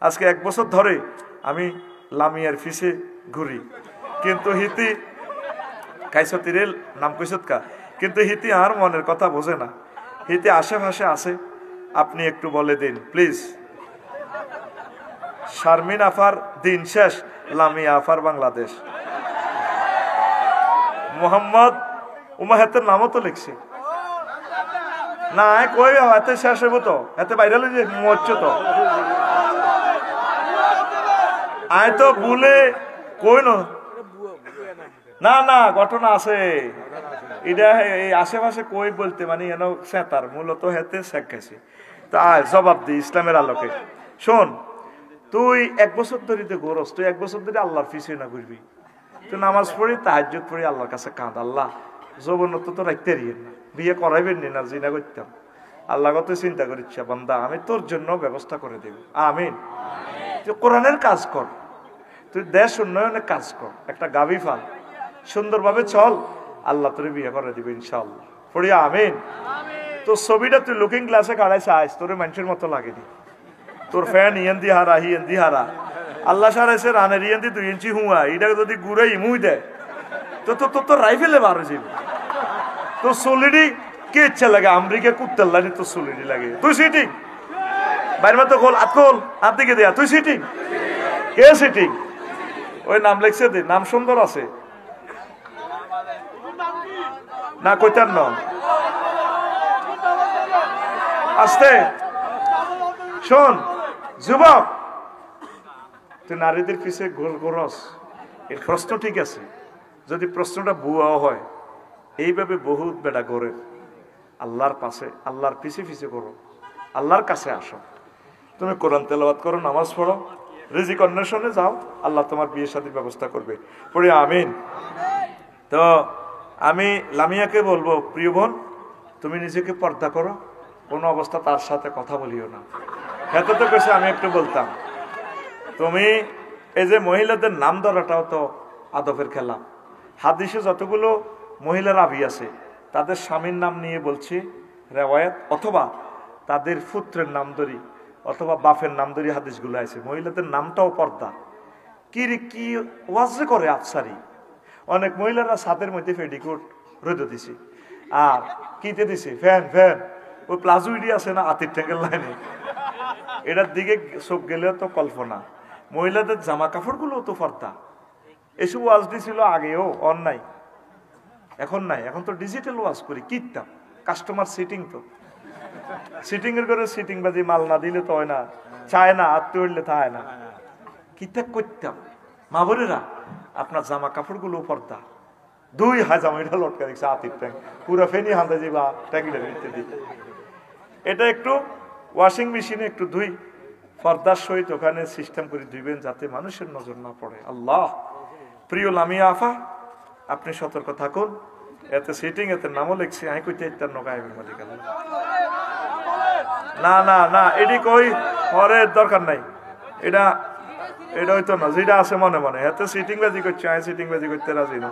আজকে 1 বছর ধরে আমি লামিয়ার ফিসে ঘুরি, কিন্তু হিতি কাইসতিরের নাম কইসত কা, কিন্তু হিতি আর মনের কথা বোঝে না। হিতি আশেপাশে আছে, আপনি একটু বলে দিন প্লিজ। শারমিন আফার দিন শেষ, লামিয়া আফার বাংলাদেশ। মোহাম্মদ উমাহেতের নামও তো লিখছে না, কই হাতে শেষ হইব তো, হাতে বাইরে যে মরছ তো আয় তো ভুলে কই না না ঘটনা আছে এটা এই আশেপাশে কই বলতে মানে এন সেতার মূলত হেতে শেখ গেছে। তা জবাব দি ইসলামের আলোকে। শোন, তুই 1 বছর ধরে তো ঘোরস, তুই 1 বছর ধরে আল্লাহর পিছিয়ে না ঘুরবি। তুই নামাজ পড়ি, তাহাজ্জুদ পড়ি, আল্লাহর কাছে কাঁদ, আল্লাহ যৌবনত্ব তো রাখতে রিয়েন না, বিয়ে করাইবেন না, জিনা করতাম, আল্লাহ কত চিন্তা করিচ্ছা বান্দা, আমি তোর জন্য ব্যবস্থা করে দেব। আমিন। তুই কোরআনের কাজ কর, তুই দেশ উন্নয়নের কাজ কর, একটা গাভী ফাল, সুন্দরভাবে চল, আল্লাহ তোর বিয়ে করে দিবে ইনশাআল্লাহ। পড়ি আমিন। তোর ছবিটা তুই লুকিং গ্লাসে কাড়াইছে আইস, তোর মানুষের মতো লাগেনি, তোর ফ্যান ইয়েন্দি হারা হিয়েন্দি হারা, আল্লাহ সারাইছে রানের ইয়েন্দি 2 ইঞ্চি হুয়া, এটা যদি ঘুরে ইমুই দেয় তো তোর তো রাইফেলে বার হয়ে যাবে। তোর সলিডি কে ইচ্ছা লাগে, আমেরিকা কুত্তার লাগে তোর সলিডি লাগে। তুই সিটিং বাইর মতো খোল, আতকোল হাত দিকে দেয়া, তুই সিটিং কে সিটিং? ওই নাম লেখছে দে, নাম সুন্দর আছে না, কইতার ন আস্তে। শোন যুবক, তুই নারীদের পিছিয়ে ঘোরস, এর প্রশ্ন ঠিক আছে, যদি প্রশ্নটা ভুয়াও হয়, এইভাবে বহুত বেটা ঘোরে। আল্লাহর পাশে, আল্লাহর পিছিয়ে পিছিয়ে করো, আল্লাহর কাছে আসো, তুমি কোরআন তেলাওয়াত করো, নামাজ পড়ো, রিজিক অন্বেষণে যাও, আল্লাহ তোমার বিয়ে শাদীর ব্যবস্থা করবে। পড়ি আমিন। তো আমি লামিয়াকে বলবো, প্রিয় বোন, তুমি নিজেকে পর্দা করো, কোনো অবস্থা তার সাথে কথা বলিও না। এত তো কেছে আমি একটু বলতাম, তুমি এই যে মহিলাদের নাম ধরাটাও তো আদবের খেলা। হাদিসে যতগুলো মহিলার রাবি আছে, তাদের স্বামীর নাম নিয়ে বলছি রেওয়ায়াত, অথবা তাদের পুত্রের নাম ধরি, অথবা বাপের নাম ধরি হাদিসগুলো আছে। মহিলাদের নামটাও পর্দা। কি ওয়াজে করে আফসারি, অনেক মহিলারা ছাদের মধ্যে পেটিকোট রোদে দিছে, আর কিতে দিছে ফ্যান ফ্যান, ওই প্লাজো ইডি আছে না আতির ট্যাঙ্কের লাইনে, এটার দিকে চোখ গেলেও তো কল্পনা। মহিলাদের জামা কাপড়গুলো তো পর্দা। এসব ওয়াজ দিছিল আগেও, অন্যায় এখন নাই, এখন তো ডিজিটাল ওয়াজ করি, কিতাম কাস্টমার সিটিং, তো সিটিং এর করে সিটিং বাজি মাল না দিলে তো হয় না, চায় না, আত্মীয় হইলে তা হয় না, কিতাব করতাম। মা বোনেরা, আপনার জামা কাপড়গুলো পর্দা। 2 হাজার এটা লটকা দেখছে আতির ট্যাঙ্ক, পুরো ফেনি হাতে যাবা ট্যাঙ্কিটার ভিতরে। এটা একটু ওয়াশিং মেশিনে একটু ধুই, পর্দার সহিত ওখানে সিস্টেম করে ধুইবেন, যাতে মানুষের নজর না পড়ে। আল্লাহ। প্রিয় লামিয়া আফা, আপনি সতর্ক থাকুন। এতে সিটিং, এতে নামও লিখছি, আমি কইতে ইত্যার নগাইবের মালিক না না না, এটি কই হরের দরকার নাই, এটা হইতো না, যেটা আছে মনে মনে। এতে সিটিং বাজি করছে, আমি সিটিং বাজি করতে রাজি না।